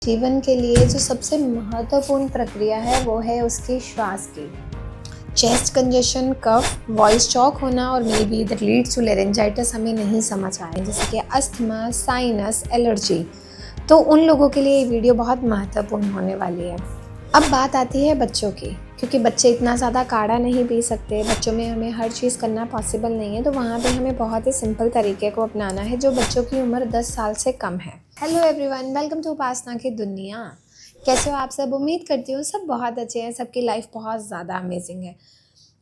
जीवन के लिए जो सबसे महत्वपूर्ण प्रक्रिया है वो है उसके श्वास की। Chest congestion, cough, voice choke होना और maybe that leads to laryngitis हमें नहीं समझ आए, जैसे कि अस्थमा, साइनस, एलर्जी। तो उन लोगों के लिए ये वीडियो बहुत महत्वपूर्ण होने वाली है। अब बात आती है बच्चों की, क्योंकि बच्चे इतना ज़्यादा काढ़ा नहीं पी सकते, बच्चों में हमें हर चीज़ करना पॉसिबल नहीं है, तो वहाँ पे हमें बहुत ही सिंपल तरीके को अपनाना है जो बच्चों की उम्र 10 साल से कम है। हेलो एवरीवन, वेलकम टू उपासना की दुनिया। कैसे हो आप सब? उम्मीद करती हूँ सब बहुत अच्छे हैं, सबकी लाइफ बहुत ज़्यादा अमेजिंग है।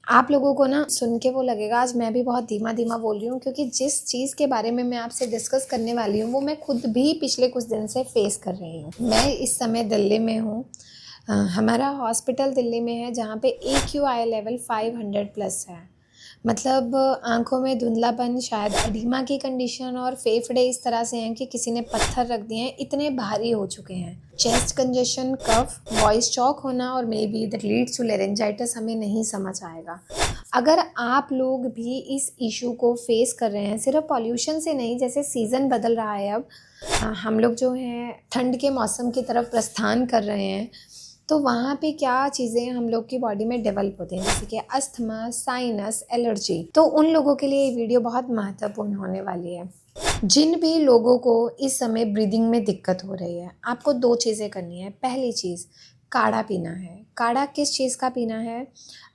आप लोगों को ना सुन के वो लगेगा आज मैं भी बहुत धीमा धीमा बोल रही हूँ, क्योंकि जिस चीज़ के बारे में मैं आपसे डिस्कस करने वाली हूँ वो मैं खुद भी पिछले कुछ दिन से फेस कर रही हूँ। मैं इस समय दिल्ली में हूँ। हमारा हॉस्पिटल दिल्ली में है, जहाँ पे AQI लेवल 500 प्लस है। मतलब आंखों में धुंधलापन, शायद एडिमा की कंडीशन और फेफड़े इस तरह से हैं कि किसी ने पत्थर रख दिए हैं, इतने भारी हो चुके हैं। Chest congestion, cough, voice choke होना और maybe that leads to laryngitis हमें नहीं समझ आएगा। अगर आप लोग भी इस इशू को फेस कर रहे हैं, सिर्फ पॉल्यूशन से नहीं, जैसे सीज़न बदल रहा है अब, हम लोग जो हैं ठंड के मौसम की तरफ प्रस्थान कर रहे हैं, तो वहाँ पे क्या चीज़ें हम लोग की बॉडी में डेवलप होती हैं, जैसे कि अस्थमा, साइनस, एलर्जी। तो उन लोगों के लिए ये वीडियो बहुत महत्वपूर्ण होने वाली है। जिन भी लोगों को इस समय ब्रीदिंग में दिक्कत हो रही है, आपको 2 चीज़ें करनी है। पहली चीज़, काढ़ा पीना है। काढ़ा किस चीज़ का पीना है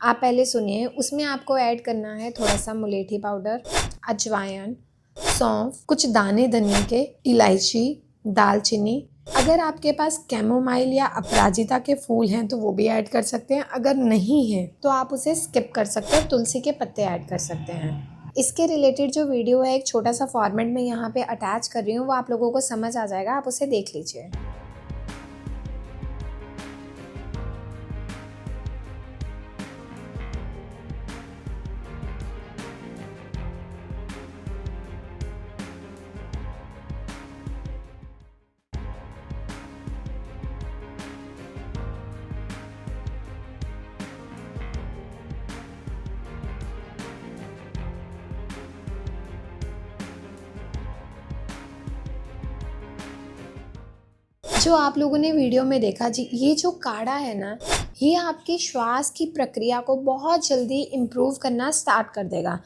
आप पहले सुनिए। उसमें आपको ऐड करना है थोड़ा सा मुलेठी पाउडर, अजवाइन, सौंफ, कुछ दाने धनिया के, इलायची, दालचीनी। अगर आपके पास कैमोमाइल या अपराजिता के फूल हैं तो वो भी ऐड कर सकते हैं। अगर नहीं है तो आप उसे स्किप कर सकते हैं, तुलसी के पत्ते ऐड कर सकते हैं। इसके रिलेटेड जो वीडियो है एक छोटा सा फॉर्मेट में यहाँ पे अटैच कर रही हूँ, वो आप लोगों को समझ आ जाएगा, आप उसे देख लीजिए। जो आप लोगों ने वीडियो में देखा जी, ये जो काढ़ा है ना, ये आपकी श्वास की प्रक्रिया को बहुत जल्दी इम्प्रूव करना स्टार्ट कर देगा।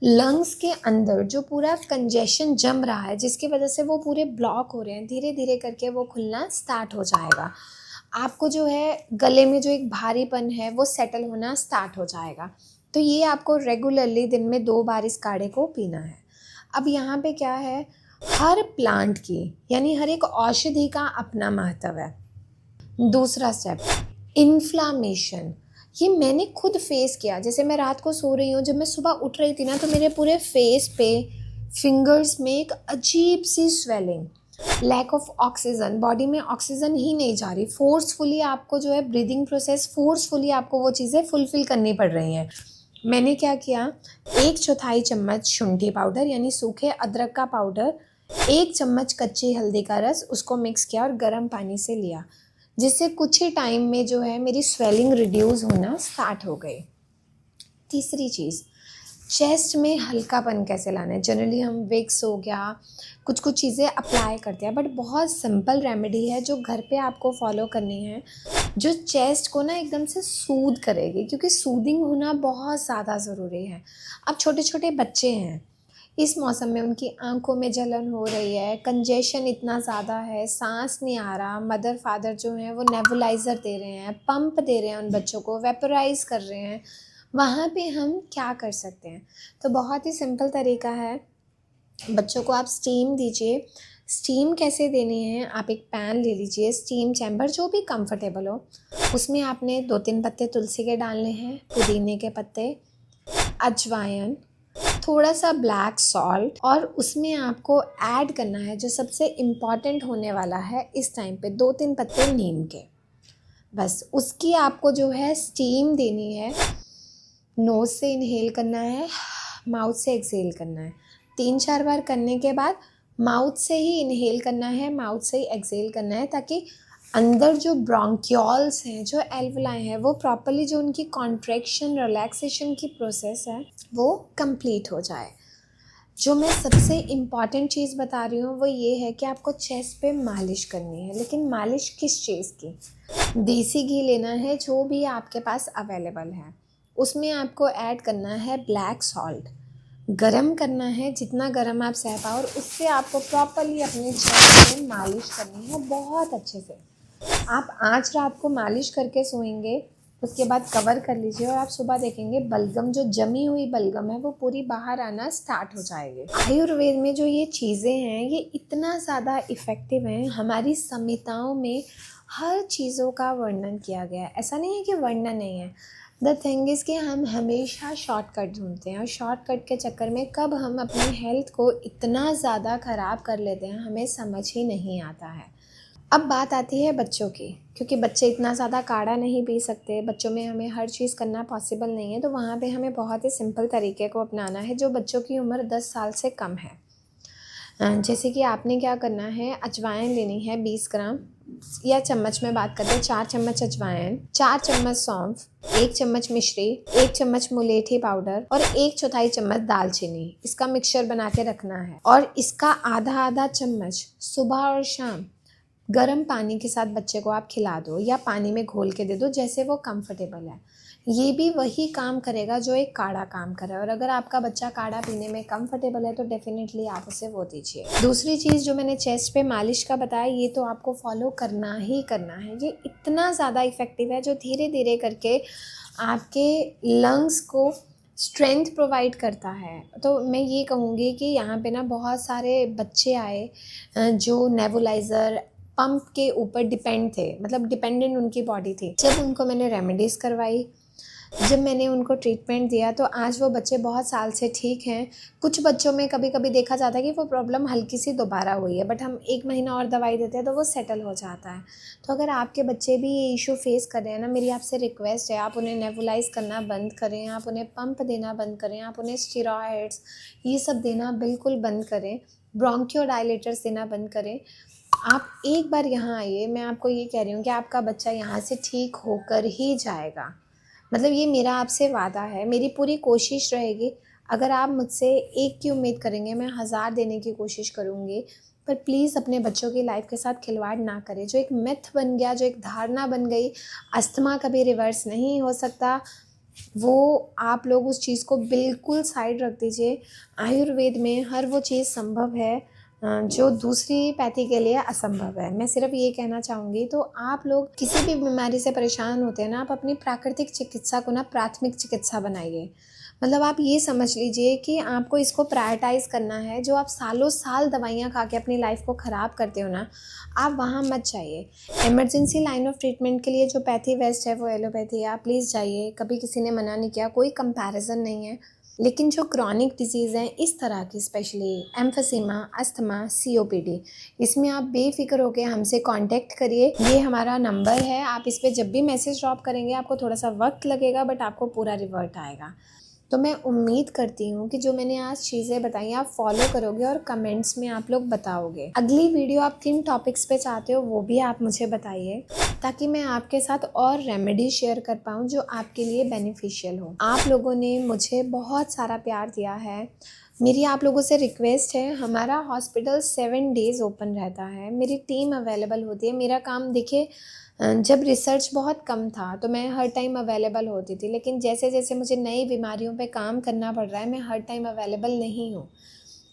लंग्स के अंदर जो पूरा कंजेशन जम रहा है, जिसकी वजह से वो पूरे ब्लॉक हो रहे हैं, धीरे धीरे करके वो खुलना स्टार्ट हो जाएगा। आपको जो है गले में जो एक भारीपन है वो सेटल होना स्टार्ट हो जाएगा। तो ये आपको रेगुलरली दिन में 2 बार इस काढ़े को पीना है। अब यहाँ पे क्या है, हर प्लांट की यानी हर एक औषधि का अपना महत्व है। दूसरा स्टेप, इन्फ्लामेशन। ये मैंने खुद फेस किया। जैसे मैं रात को सो रही हूँ, जब मैं सुबह उठ रही थी ना, तो मेरे पूरे फेस पे, फिंगर्स में एक अजीब सी swelling, lack of oxygen, body में ऑक्सीजन ही नहीं जा रही। फोर्सफुली आपको जो है ब्रीदिंग प्रोसेस, फोर्सफुली आपको वो चीज़ें फुलफिल करनी पड़ रही हैं। मैंने क्या किया, 1/4 चम्मच शुंठी पाउडर यानी सूखे अदरक का पाउडर, 1 चम्मच कच्ची हल्दी का रस, उसको मिक्स किया और गर्म पानी से लिया, जिससे कुछ ही टाइम में जो है मेरी स्वेलिंग रिड्यूस होना स्टार्ट हो गई। तीसरी चीज़, चेस्ट में हल्कापन कैसे लाना है। जनरली हम विक्स हो गया, कुछ कुछ चीज़ें अप्लाई करते हैं, बट बहुत सिंपल रेमेडी है जो घर पे आपको फॉलो करनी है, जो चेस्ट को ना एकदम से सूद करेगी, क्योंकि सूदिंग होना बहुत ज़्यादा ज़रूरी है। अब छोटे छोटे बच्चे हैं, इस मौसम में उनकी आंखों में जलन हो रही है, कंजेशन इतना ज़्यादा है, सांस नहीं आ रहा, मदर फादर जो हैं वो नेबुलाइज़र दे रहे हैं, पंप दे रहे हैं उन बच्चों को, वेपोराइज़ कर रहे हैं। वहाँ पे हम क्या कर सकते हैं? तो बहुत ही सिंपल तरीका है, बच्चों को आप स्टीम दीजिए। स्टीम कैसे देनी है, आप एक पैन ले लीजिए, स्टीम चैम्बर जो भी कंफर्टेबल हो, उसमें आपने 2-3 पत्ते तुलसी के डालने हैं, पुदीने के पत्ते, अजवाइन, थोड़ा सा ब्लैक सॉल्ट, और उसमें आपको ऐड करना है जो सबसे इम्पॉर्टेंट होने वाला है इस टाइम पे, 2-3 पत्ते नीम के। बस उसकी आपको जो है स्टीम देनी है। नोज़ से इनहेल करना है, माउथ से एक्सहेल करना है। 3-4 बार करने के बाद माउथ से ही इनहेल करना है, माउथ से ही एक्सहेल करना है, ताकि अंदर जो ब्रोंक्यूल्स हैं, जो एल्वुलाई हैं, वो प्रॉपर्ली जो उनकी कॉन्ट्रैक्शन, रिलैक्सेशन की प्रोसेस है वो कंप्लीट हो जाए। जो मैं सबसे इम्पॉर्टेंट चीज़ बता रही हूँ वो ये है कि आपको चेस्ट पे मालिश करनी है, लेकिन मालिश किस चीज़ की? देसी घी लेना है जो भी आपके पास अवेलेबल है, उसमें आपको ऐड करना है ब्लैक सॉल्ट, गरम करना है जितना गरम आप सह पाओ, और उससे आपको प्रॉपरली अपने चेस्ट में मालिश करनी है बहुत अच्छे से। आप आज रात को मालिश करके सोएंगे, उसके बाद कवर कर लीजिए और आप सुबह देखेंगे बलगम, जो जमी हुई बलगम है वो पूरी बाहर आना स्टार्ट हो जाएगी। आयुर्वेद में जो ये चीज़ें हैं ये इतना ज़्यादा इफ़ेक्टिव हैं, हमारी संहिताओं में हर चीज़ों का वर्णन किया गया है। ऐसा नहीं है कि वर्णन नहीं है। द थिंग इज़ कि हम हमेशा शॉर्टकट ढूंढते हैं, और शॉर्टकट के चक्कर में कब हम अपनी हेल्थ को इतना ज़्यादा ख़राब कर लेते हैं हमें समझ ही नहीं आता है। अब बात आती है बच्चों की, क्योंकि बच्चे इतना ज़्यादा काढ़ा नहीं पी सकते, बच्चों में हमें हर चीज़ करना पॉसिबल नहीं है, तो वहाँ पे हमें बहुत ही सिंपल तरीके को अपनाना है जो बच्चों की उम्र 10 साल से कम है। जैसे कि आपने क्या करना है, अजवाइन लेनी है 20 ग्राम, या चम्मच में बात करते हैं, 4 चम्मच अजवाइन, 4 चम्मच सौंफ, 1 चम्मच मिश्री, 1 चम्मच मुलेठी पाउडर और 1/4 चम्मच दालचीनी। इसका मिक्सचर बना के रखना है, और इसका आधा आधा चम्मच सुबह और शाम गर्म पानी के साथ बच्चे को आप खिला दो, या पानी में घोल के दे दो, जैसे वो कंफर्टेबल है। ये भी वही काम करेगा जो एक काढ़ा काम करे, और अगर आपका बच्चा काढ़ा पीने में कंफर्टेबल है तो डेफिनेटली आप उसे वो दीजिए। दूसरी चीज़ जो मैंने चेस्ट पे मालिश का बताया, ये तो आपको फॉलो करना ही करना है। ये इतना ज़्यादा इफ़ेक्टिव है जो धीरे धीरे करके आपके लंग्स को स्ट्रेंथ प्रोवाइड करता है। तो मैं ये कहूँगी कि यहाँ पे ना बहुत सारे बच्चे आए जो नेबुलाइज़र पंप के ऊपर डिपेंड थे, मतलब डिपेंडेंट उनकी बॉडी थी। जब उनको मैंने रेमेडीज़ करवाई, जब मैंने उनको ट्रीटमेंट दिया, तो आज वो बच्चे बहुत साल से ठीक हैं। कुछ बच्चों में कभी कभी देखा जाता है कि वो प्रॉब्लम हल्की सी दोबारा हुई है, बट हम 1 महीना और दवाई देते हैं तो वो सेटल हो जाता है। तो अगर आपके बच्चे भी ये इशू फेस कर रहे हैं ना, मेरी आपसे रिक्वेस्ट है, आप उन्हें नेबुलाइज करना बंद करें, आप उन्हें पंप देना बंद करें, आप उन्हें स्टेरॉइड्स ये सब देना बिल्कुल बंद करें, ब्रोंकियोडायलेटर्स देना बंद करें। आप एक बार यहाँ आइए, मैं आपको ये कह रही हूँ कि आपका बच्चा यहाँ से ठीक होकर ही जाएगा। मतलब ये मेरा आपसे वादा है, मेरी पूरी कोशिश रहेगी। अगर आप मुझसे 1 की उम्मीद करेंगे, मैं 1000 देने की कोशिश करूँगी। पर प्लीज़ अपने बच्चों की लाइफ के साथ खिलवाड़ ना करें। जो एक मिथ बन गया, जो एक धारणा बन गई, अस्थमा कभी रिवर्स नहीं हो सकता, वो आप लोग उस चीज़ को बिल्कुल साइड रख दीजिए। आयुर्वेद में हर वो चीज़ संभव है जो दूसरी पैथी के लिए असंभव है। मैं सिर्फ ये कहना चाहूँगी, तो आप लोग किसी भी बीमारी से परेशान होते हैं ना, आप अपनी प्राकृतिक चिकित्सा को ना प्राथमिक चिकित्सा बनाइए। मतलब आप ये समझ लीजिए कि आपको इसको प्रायोरिटाइज़ करना है। जो आप सालों साल दवाइयाँ खा के अपनी लाइफ को ख़राब करते हो ना, आप वहाँ मत जाइए। इमरजेंसी लाइन ऑफ ट्रीटमेंट के लिए जो पैथी बेस्ट है वो एलोपैथी है, आप प्लीज़ जाइए। कभी किसी ने मना नहीं किया, कोई कंपैरिजन नहीं है। लेकिन जो क्रॉनिक डिजीज़ हैं इस तरह की, स्पेशली एम्फीसीमा, अस्थमा, सीओपीडी, इसमें आप बेफिक्र होकर हमसे कांटेक्ट करिए। ये हमारा नंबर है, आप इस पे जब भी मैसेज ड्रॉप करेंगे आपको थोड़ा सा वक्त लगेगा, बट आपको पूरा रिवर्ट आएगा। तो मैं उम्मीद करती हूँ कि जो मैंने आज चीज़ें बताई आप फॉलो करोगे, और कमेंट्स में आप लोग बताओगे। अगली वीडियो आप किन टॉपिक्स पे चाहते हो वो भी आप मुझे बताइए, ताकि मैं आपके साथ और रेमेडी शेयर कर पाऊँ जो आपके लिए बेनिफिशियल हो। आप लोगों ने मुझे बहुत सारा प्यार दिया है। मेरी आप लोगों से रिक्वेस्ट है, हमारा हॉस्पिटल 7 डेज़ ओपन रहता है, मेरी टीम अवेलेबल होती है। मेरा काम देखिए, जब रिसर्च बहुत कम था तो मैं हर टाइम अवेलेबल होती थी, लेकिन जैसे जैसे मुझे नई बीमारियों पे काम करना पड़ रहा है, मैं हर टाइम अवेलेबल नहीं हूँ।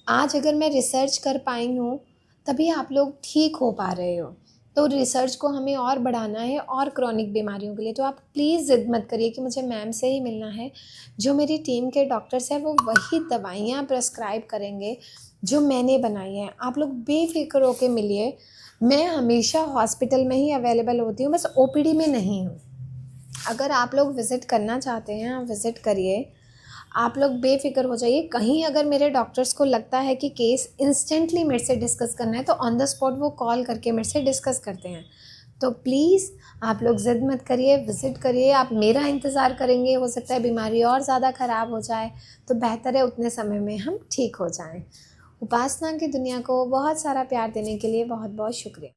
आज अगर मैं रिसर्च कर पाई हूँ तभी आप लोग ठीक हो पा रहे हो। तो रिसर्च को हमें और बढ़ाना है, और क्रॉनिक बीमारियों के लिए। तो आप प्लीज़ ज़िद मत करिए कि मुझे मैम से ही मिलना है। जो मेरी टीम के डॉक्टर्स हैं वो वही दवाइयाँ प्रेस्क्राइब करेंगे जो मैंने बनाई हैं। आप लोग बेफिक्र होकर मिलिए। मैं हमेशा हॉस्पिटल में ही अवेलेबल होती हूँ, बस ओपीडी में नहीं हूँ। अगर आप लोग विज़िट करना चाहते हैं, आप विज़िट करिए। आप लोग बेफिक्र हो जाइए। कहीं अगर मेरे डॉक्टर्स को लगता है कि केस इंस्टेंटली मेरे से डिस्कस करना है, तो ऑन द स्पॉट वो कॉल करके मेरे से डिस्कस करते हैं। तो प्लीज़ आप लोग ज़िद मत करिए, विज़िट करिए। आप मेरा इंतज़ार करेंगे, हो सकता है बीमारी और ज़्यादा ख़राब हो जाए, तो बेहतर है उतने समय में हम ठीक हो जाएं। उपासना की दुनिया को बहुत सारा प्यार देने के लिए बहुत बहुत शुक्रिया।